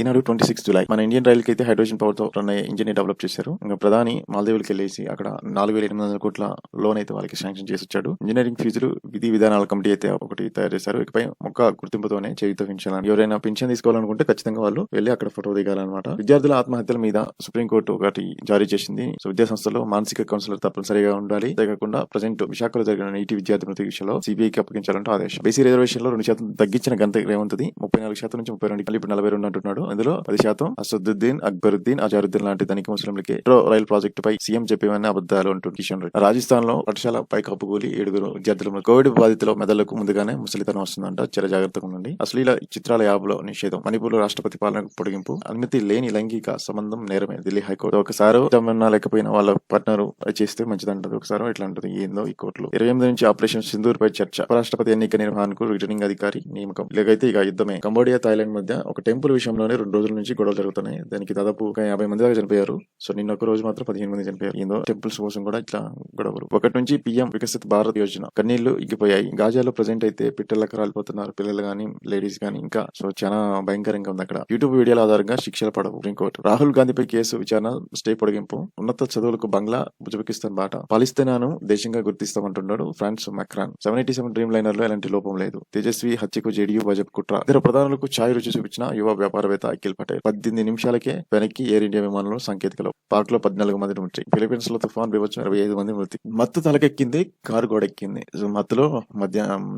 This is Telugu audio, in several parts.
ఈనాడు 26 జూలై. మన ఇండియన్ రైల్కి అయితే హైడ్రోజన్ పవర్ తో రన్ అయ్యే ఇంజిన్ డెవలప్ చేశారు. ఇంకా ప్రధాని మాల్దీవులకి వెళ్ళేసి అక్కడ 4,800 కోట్ల లోన్ అయితే వాళ్ళకి శాంక్షన్ చేసి వచ్చాడు. ఇంజనీరింగ్ ఫీజులు విధి విధానాల కమిటీ అయితే ఒకటి తయారు చేశారు. ఇకపై మొక్క గుర్తింపుతోనే చేయుత పింఛన్. ఎవరైనా పింఛన్ తీసుకోవాలనుకుంటే ఖచ్చితంగా వాళ్ళు వెళ్ళి అక్కడ ఫోటో దిగాలన్నమాట. విద్యార్థుల ఆత్మహత్యల మీద సుప్రీంకోర్టు ఒకటి జారీ చేసింది. సో విద్యా సంస్థలో మానసిక కౌన్సిలర్ తప్పనిసరిగా ఉండాలి. అంతేకాకుండా ప్రజెంట్ విశాఖలో జరిగిన నీటి విద్యార్థి మృతి విషయంలో సిబిఐకి అప్పగించాలంటూ ఆదేశం. బీసీ రిజర్వేషన్ లో 2% తగ్గించిన ఘనత రేవంత్ 34% నుంచి 32 ఇప్పుడు 42 అంటున్నాడు. అందులో 10% అసదుద్దీన్, అక్బరుద్దీన్, అజారుద్దీన్ లాంటి ధనిక ముస్లింలకి మెట్రో రైలు ప్రాజెక్టు పై సీఎం చెప్పేవన్నీ అబద్దాలు అంటూ కిషన్ రెడ్డి. రాజస్థాన్ లో పాఠశాల పై కప్పుకూలి 7 విద్యార్థులు కోవిడ్ బాధితుల మెదళ్లకు ముందుగానే ముసలితనం వస్తుందంట. చాలా జాగ్రత్తగా ఉండండి. అశ్లీల చిత్రాల యాప్లో నిషేధం. మణిపూర్ రాష్ట్రపతి పాలన పొడిగింపు. అనుమతి లేని లైంగిక సంబంధం నేరమే. ఢిల్లీ హైకోర్టు. ఒకసారి ఏమన్నా లేకపోయినా వాళ్ళ పార్ట్నర్ చేస్తే మంచిదంటది. ఒకసారి ఇట్లా అంటది. ఏందో ఈ కోర్టులో 28 నుంచి ఆపరేషన్ సింధూర్ పై చర్చ. ఉపరాష్ట్రపతి ఎన్నిక నిర్వహణకు రిటర్నింగ్ అధికారి నియామకం. ఇలాగైతే ఇక యుద్ధమే. కంబోడియా, థాయిలాండ్ మధ్య ఒక టెంపుల్ విషయంలోనే 2 రోజుల నుంచి గొడవలు జరుగుతున్నాయి. దానికి దాదాపు 50 మంది దాకా చనిపోయారు. సో నిన్న ఒక రోజు మాత్రం 15 మంది చనిపోయారు. ఏందో టెంపుల్స్ కోసం కూడా ఇట్లా గొడవలు. 1 నుంచి పీఎం వికసిత్ భారత్ యోజన. కన్నీళ్లు ఇగ్గిపోయాయి. గాజాలో ప్రజెంట్ అయితే పిట్టలకు రాలిపోతున్నారు పిల్లలు గానీ లేడీస్ గానీ. ఇంకా సో చాలా భయంకరంగా ఉంది అక్కడ. యూట్యూబ్ వీడియోల ఆధారంగా శిక్షలు పడవు. సుప్రీంకోర్టు. రాహుల్ గాంధీపై కేసు విచారణ స్టే పొడిగింపు. ఉన్నత చదువులకు బంగ్లా, ఉజ్బెకిస్తాన్ బాట. పాలిస్తీనాను దేశంగా గుర్తిస్తామంటున్నాడు ఫ్రాన్స్ మెక్రాన్. 787 డ్రీమ్ లైనర్ లో ఎలాంటి లోపం లేదు. తేజస్వి హత్యకు జేడీయూ భాజపా కుట్ర. ఇద్దరు ప్రధానులకు ఛాయ్ రుచి చూపించిన యువ వ్యాపారవేత్త అఖిల్ పటేల్. 18 నిమిషాలకే వెనక్కి ఎయిర్ ఇండియా విమానంలో సాంకేతికలో. పాక్ లో 14 మంది మృతి. ఫిలిప్పీన్స్ లో తుఫాన్ బీభత్సం 25 మంది మృతి. మత్తు తలకెక్కింది, కారు గోడెక్కింది. సో మత్తులో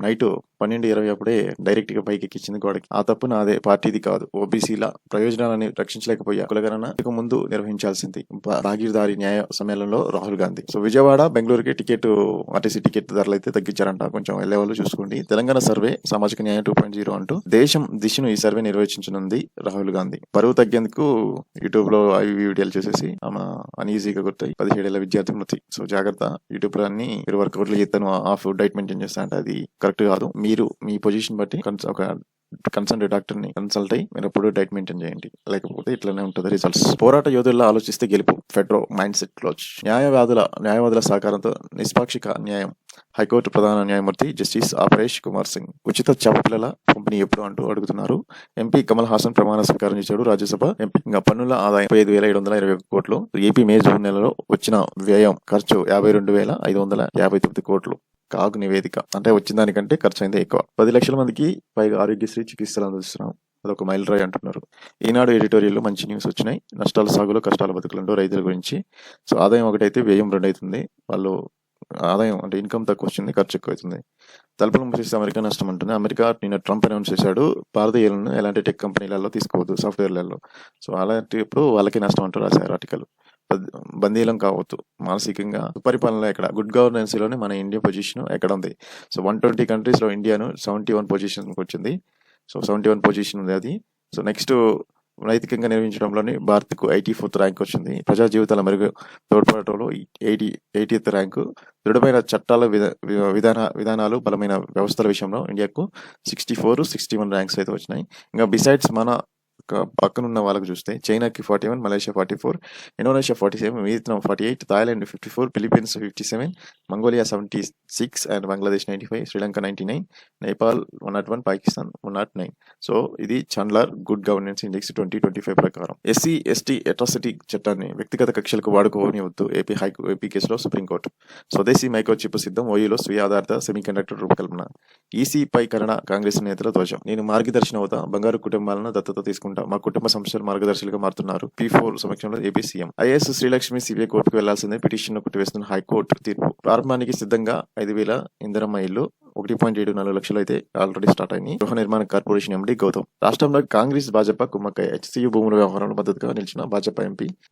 నైట్ 12:20 అప్పుడే డైరెక్ట్ గా పైకి ఎక్కించింది గోడకి. ఆ తప్పు నాదే, పార్టీది కాదు. ఓబీసీల ప్రయోజనాలని రక్షించలేకపోయా. కులగణన ఇక ముందు నిర్వహించాల్సింది. భాగీదారి న్యాయ సమ్మేళనంలో రాహుల్ గాంధీ. సో విజయవాడ, బెంగళూరుకి టికెట్ ఆర్టీసీ టికెట్ ధరలు అయితే తగ్గించారంట. కొంచెం వెళ్లే వాళ్ళు చూసుకోండి. తెలంగాణ సర్వే సామాజిక న్యాయం 2.0 అంటూ దేశం దిశను ఈ సర్వే నిర్వహించనుంది రాహుల్ గాంధీ. బరువు తగ్గేందుకు యూట్యూబ్ లో వీడియోలు చేసేసి ఆమె అనీజీగా గుర్తాయి. 17 ఏళ్ల విద్యార్థి మృతి. సో జాగ్రత్త. యూట్యూబ్ లో అన్ని మీరు వర్కౌట్లు చేస్తాను, ఆఫ్ డైట్ మెయింటైన్ చేస్తా అంటే అది కరెక్ట్ కాదు. మీరు మీ పొజిషన్ బట్టి ఒక కన్సల్ట్ డాక్టర్ ని కన్సల్ట్ అయ్యి మీరు ఎప్పుడు డైట్ మెయింటైన్ చేయండి. లేకపోతే ఇట్లానే ఉంటుంది రిజల్ట్స్. పోరాట యోధుల్లో ఆలోచిస్తే గెలుపు. Pedro mind set close. న్యాయవాదుల సహకారంతో నిష్పాక్షిక న్యాయం. హైకోర్టు ప్రధాన న్యాయమూర్తి జస్టిస్ పరేష్ కుమార్ సింగ్. ఉచిత చేపపిల్లల పంపిణీ ఎప్పుడు అంటూ అడుగుతున్నారు. ఎంపీ కమల్ హాసన్ ప్రమాణ స్వీకారం చేశాడు. రాజ్యసభ ఎంపీ. ఇంకా పన్నుల ఆదాయం 35,721 కోట్లు. ఏపీ మే జూన్ నెలలో వచ్చిన వ్యయం ఖర్చు 52,559 కోట్లు. కాగు నివేదిక. అంటే వచ్చిన దానికంటే ఖర్చు అయిందే ఎక్కువ. 10 లక్షల మందికి పైగా ఆరోగ్యశ్రీ చికిత్సలు అందిస్తున్నాం. అదొక మైల్ రాయి అంటున్నారు. ఈనాడు ఎడిటోరియల్లో మంచి న్యూస్ వచ్చినాయి. నష్టాల సాగులో కష్టాల బతుకులంటూ రైతుల గురించి. సో ఆదాయం ఒకటైతే వ్యయం 2 అవుతుంది. వాళ్ళు ఆదాయం అంటే ఇన్కమ్ తక్కువ వచ్చింది, ఖర్చు ఎక్కువ అవుతుంది. తలుపులు మూసేస్తే అమెరికా నష్టం అంటుంది. అమెరికా నిన్న ట్రంప్ అనౌన్స్ చేశాడు భారతీయులను ఎలాంటి టెక్ కంపెనీలలో తీసుకోవద్దు, సాఫ్ట్వేర్లలో. సో అలాంటిప్పుడు వాళ్ళకి నష్టం అంటూ రాశారు ఆర్టికల్. బందీలం కావద్దు. మానసికంగా పరిపాలనలో ఎక్కడ గుడ్ గవర్నెన్స్ లోనే మన ఇండియా పొజిషన్ ఎక్కడ ఉంది. సో 120 కంట్రీస్ లో ఇండియాను 71 పొజిషన్ వచ్చింది. సో 71 పొజిషన్ ఉంది అది. సో నెక్స్ట్ నైతికంగా నిర్వహించడంలోని భారత్కు 84th ర్యాంక్ వచ్చింది. ప్రజా జీవితాల మెరుగు తోడ్పడటంలో 80th ర్యాంకు. దృఢమైన చట్టాల విధానాలు, బలమైన వ్యవస్థల విషయంలో ఇండియాకు 64, 61 ర్యాంక్స్ అయితే వచ్చినాయి. ఇంకా బిసైడ్స్ మన పక్కనున్న వాళ్ళకి చూస్తే చైనాకి 41, Malaysia 44, Indonesia 47, Vietnam 48, Thailand 54, Philippines 57, Mongolia 76 and Bangladesh 95, Sri Lanka 99, Nepal 101, Pakistan 109. So ఇది చాండ్లర్ గుడ్ గవర్నెన్స్ ఇండెక్స్ 2025 ప్రకారం. ఎస్సీ ఎస్టీ అట్రాసిటీ చట్టాన్ని వ్యక్తిగత కక్షలకు వాడుకోనివద్దు. ఏపీ కేసులో సుప్రీంకోర్టు. స్వదేశీ మైక్రో చిప్ సిద్ధం. ఓయూలో స్వీయ ఆధారిత సెమీకండక్టర్ రూపకల్పన. ఈసీపై కాంగ్రెస్ నేతల ధ్వజం. నేను మార్గదర్శన అవుతా. బంగారు కుటుంబాలను దత్తత తీసుకుంటా. మా కుటుంబ సంస్థలు మార్గదర్శులుగా మారుతున్నారు. P4 సమక్షంలో AP CM. IAS Srilakshmi CBI కోర్టుకు వెళ్లాల్సిందే. పిటిషన్ కొట్టివేస్తున్న హైకోర్టు తీర్పు. ప్రారంభానికి సిద్ధంగా 5,000 ఇందిరమ్మ ఇల్లు. 1.74 లక్షలు అయితే ఆల్రెడీ స్టార్ట్ అయింది. గృహ నిర్మాణ కార్పొరేషన్ ఎండీ గౌతమ్. రాష్ట్రంలో కాంగ్రెస్ భాజపా కుమ్మక్కై. హెచ్సియు భూముల వ్యవహారంలో మద్దతుగా నిలిచిన భాజపా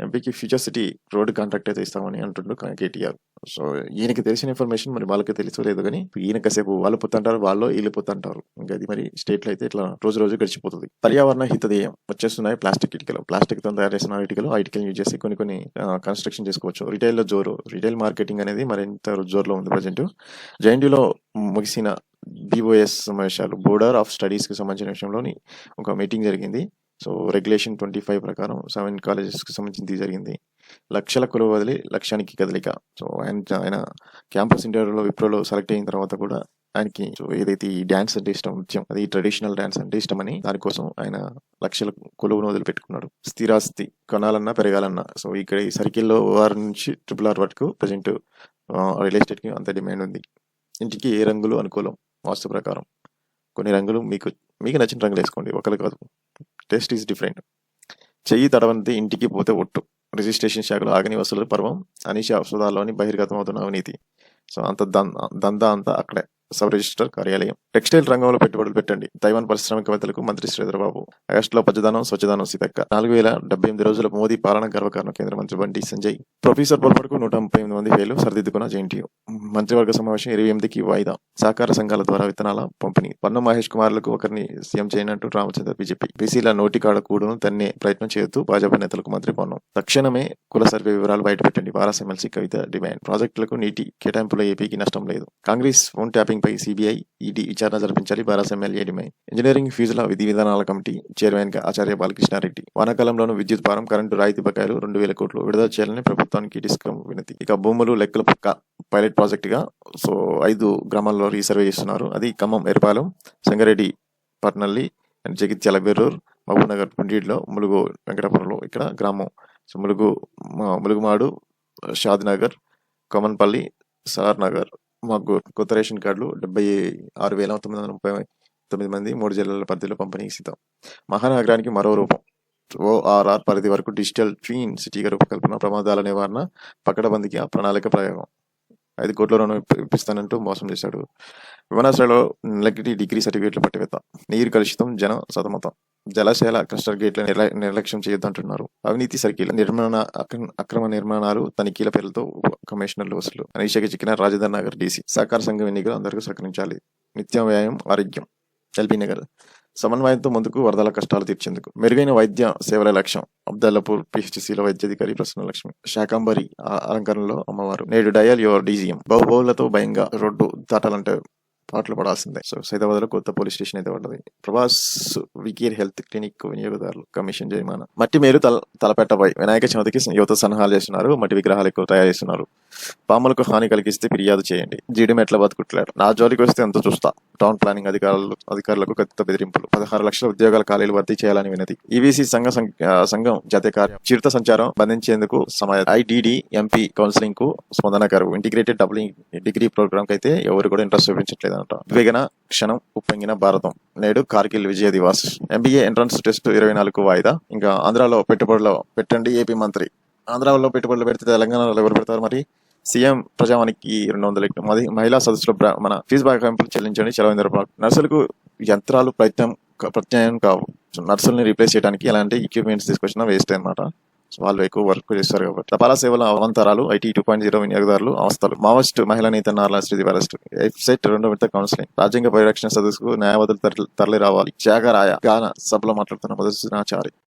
ఎంపీకి ఫ్యూచర్ సిటీ రోడ్డు కాంట్రాక్ట్ అయితే ఇస్తామని అంటుండ్రు కేటీఆర్. సో ఈయనకి తెలిసిన ఇన్ఫర్మేషన్ మరి వాళ్ళకి తెలుసో లేదు కానీ ఈయన కాసేపు వాళ్ళు పోతుంటారు, వాళ్ళు వీళ్ళు పోతుంటారు. ఇంకా అది మరి స్టేట్ లో అయితే ఇట్లా రోజు గడిచిపోతుంది. పర్యావరణ హితదేయం. వచ్చేస్తున్నాయి ప్లాస్టిక్ ఇటుకలు. ప్లాస్టిక్ తో తయారు చేసిన ఇటుకలు యూజ్ చేసి కొన్ని కన్స్ట్రక్షన్ చేసుకోవచ్చు. రిటైల్ లో రిటైల్ మార్కెటింగ్ అనేది మరింత జోరులో ఉంది ప్రజెంట్. జేఎన్యూలో ముగిసిన బీఓఎస్ సమావేశాలు. బోర్డర్ ఆఫ్ స్టడీస్ కి సంబంధించిన విషయంలోని ఒక మీటింగ్ జరిగింది. సో రెగ్యులేషన్ 25 ప్రకారం 7 కాలేజెస్ కి సంబంధించి జరిగింది. లక్షల కొలువు వదిలి లక్ష్యానికి కదలిక. సో ఆయన క్యాంపస్ ఇంటర్వ్యూలో విప్రోలో సెలెక్ట్ అయిన తర్వాత కూడా ఆయనకి ఏదైతే ఈ డాన్స్ అంటే ఇష్టం, నృత్యం, అది ట్రెడిషనల్ డాన్స్ అంటే ఇష్టమని దానికోసం ఆయన లక్షల కొలువును వదిలిపెట్టుకున్నాడు. స్థిరాస్తి కొనాలన్నా పెరగాలన్నా సో ఇక్కడ ఈ సర్కిల్లో ఓఆర్ నుంచి RRR వరకు ప్రజెంట్ రియల్ ఎస్టేట్కి అంత డిమాండ్ ఉంది. ఇంటికి ఏ రంగులు అనుకూలం వాస్తు ప్రకారం? కొన్ని రంగులు మీకు నచ్చిన రంగులు వేసుకోండి, ఒకరు కాదు. Taste is different. చెయ్యి తడవంతి ఇంటికి పోతే ఒట్టు. రిజిస్ట్రేషన్ శాఖలో ఆగని వసూలు పర్వం, అనిష సోదాల్లోని బహిర్గతమవుతున్న అవినీతి. సో అంత దందా అంతా అక్కడే. సబ్ రిజిస్టర్ కార్యాలయం. టెక్స్టైల్ రంగంలో పెట్టుబడులు పెట్టండి. తైవాన్ పారిశ్రామికవేత్తలకు మంత్రి శ్రీధరబాబు. ఆగస్టులో పచ్చదనం స్వచ్ఛదనం సీతక్క. 4078 రోజుల మోదీ పాలన గర్వకారణం కేంద్ర మంత్రి బండి సంజయ్. ప్రొఫెసర్ పొరపాటుకు 138 మంది ఫెయిలు, సరిదిద్దుకున్న జేఎన్టీయూ. మంత్రివర్గ సమావేశం 28కి వాయిదా. సహకార సంఘాల ద్వారా విత్తనాల పంపిణీ. పన్ను మహేష్ కుమార్లకు ఒకరిని సీఎం చేయనంటూ రామచంద్ర బీజేపీ. బీసీల నోటికాడ కూడును తన్నే ప్రయత్నం చేయొద్దు భాజపా నేతలకు మంత్రి పన్ను. తక్షణమే కుల సర్వే వివరాలు బయటపెట్టండి. వారాస్ ఎమ్మెల్సీ కవిత డిమాండ్. ప్రాజెక్టులకు నీటి కేటాయింపులో ఏపీకి నష్టం లేదు. కాంగ్రెస్ ఫోన్ ట్యాపింగ్ పై సిబిఐ ఈడీ విచారణ జరిపించాలి. వారాస్ ఎమ్మెల్యే డిమాండ్. ఇంజనీరింగ్ ఫీజుల విధి విధానాల కమిటీ చైర్మన్ గా ఆచార్య బాలకృష్ణారెడ్డి. వానాకాలంలోనూ విద్యుత్ భారం, కరెంటు రాయితీ బకాయిలు 2000 కోట్లు విడుదల చేయాలని ప్రభుత్వానికి డిస్కమ్ వినతి. ఇక భూములు లెక్కల పక్క పైలట్ ప్రాజెక్ట్ గా సో 5 గ్రామాల్లో రీసర్వే చేస్తున్నారు. అది ఖమ్మం, ఎర్రపాలెం, సంగారెడ్డి, పట్నల్లి, జగిత్యాల, బెర్రూర్, మహబూబ్నగర్, పుండీడ్లో, ములుగు, వెంకటాపురంలో ఇక్కడ గ్రామం. సో ములుగుమాడు, షాద్నగర్, కొమన్పల్లి, సార్ నగర్, మగ్గూర్. కొత్త రేషన్ కార్డులు 76,939 మంది 3 జిల్లాల పరిధిలో పంపిణీకి సిద్ధం. మహానగరానికి మరో రూపం. ORR పరిధి వరకు డిజిటల్ ట్విన్ సిటీగా రూపకల్పన. ప్రమాదాల నివారణ పకడ్బందీకి ప్రణాళిక ప్రయోగం. 5 కోట్ల రుణం ఇప్పిస్తానంటూ మోసం చేశాడు. విమానాశ్రయంలో నెలకి డిగ్రీ సర్టిఫికేట్లు పట్టివేత. నీరు కలుషితం, జనం సతమతం. జలాశయాల క్లస్టర్ గేట్ల నిర్లక్ష్యం చేయొద్దంటున్నారు. అవినీతి సర్కిల్ అక్రమ నిర్మాణాలు తనిఖీల పేర్లతో కమిషనర్లు వసూలు. అనీషకి చిక్కిన రాజేంద్ర నగర్ డీసీ. సహకార సంఘం ఎన్నికలు అందరికీ సహకరించాలి. నిత్యం వ్యాయామం, ఆరోగ్యం. ఎల్బీ నగర్. సమన్వయంతో ముందుకు వరదల కష్టాలు తీర్చేందుకు. మెరుగైన వైద్య సేవల లక్ష్యం. అబ్దల్లాపూర్ పిహెచ్సిలో వైద్యాధికారి ప్రసన్నలక్ష్మి. శాకంబరి అలంకరణలో అమ్మవారు. నేడు డయల్ యువర్ డీజీఎం. బహుబహులతో భయంగా రోడ్డు దాటాలంటే పాటలు పడాల్సిందే. సో సైదాబాద్లో కొత్త పోలీస్ స్టేషన్ అయితే పడ్డది. ప్రభాస్ వికేర్ హెల్త్ క్లినిక్ వినియోగదారులు కమిషన్ జరిమానా. మట్టి మేరు తలపెట్టబోయి వినాయక చవితికి యువత సన్నాహాలు చేస్తున్నారు. మట్టి విగ్రహాలు ఎక్కువ తయారు చేస్తున్నారు. పాములకు హాని కలిగిస్తే ఫిర్యాదు చేయండి. జీడి మెట్ల బతుకుట్లాడు. నా జోలికి వస్తే ఎంత చూస్తా. టౌన్ ప్లానింగ్ అధికారులకు కత్తిత బెదిరింపులు. 16 లక్షల ఉద్యోగాల ఖాళీలు భర్తీ చేయాలని వినతి. ఈవీసీ సంఘం జాతీయ కార్యం. చిరుత సంచారం బంధించేందుకు IDD MP కౌన్సిలింగ్ కు స్పందన కరువు. ఇంటిగ్రేటెడ్ డిగ్రీ ప్రోగ్రామ్ కి అయితే ఎవరు కూడా ఇంట్రెస్ట్ చూపించట్లేదంట. వివేగన క్షణం ఉప్పొంగిన భారతం. నేడు కార్గిల్ విజయ దివాస్. MBA ఎంట్రన్స్ టెస్ట్ 24కు వాయిదా. ఇంకా ఆంధ్రాలో పెట్టుబడులు పెట్టండి ఏపీ మంత్రి. ఆంధ్రాలో పెట్టుబడులు పెడితే తెలంగాణలో ఎవరు పెడతారు మరి? సీఎం ప్రజావానికి 200 మహిళా సదస్సులో మన ఫీజు బకాయింపులు చెల్లించండి. చలవేంద్ర. నర్సులకు యంత్రాలు ప్రత్యామ్నాయం కావు. నర్సుల్ని రీప్లేస్ చేయడానికి ఎలాంటి ఎక్విప్మెంట్స్ తీసుకొచ్చినా వేస్ట్ అనమాట. వాళ్ళు ఎక్కువ వర్క్ చేస్తారు కాబట్టి. తపాలా సేవల అవంతరాలు. IT 2.0 వినియోగదారులు అవస్థలు. మావోయిస్ట్ మహిళా నేత నార్లా శ్రీదేవి అరెస్ట్. వెబ్సైట్ 2వ విడత కౌన్సిలింగ్. రాజ్యాంగ పరిరక్షణ సదస్సుకు న్యాయవాదులు తరలి రావాలి. త్యాగరాయ గాన సభలో మాట్లాడుతున్న మొదటి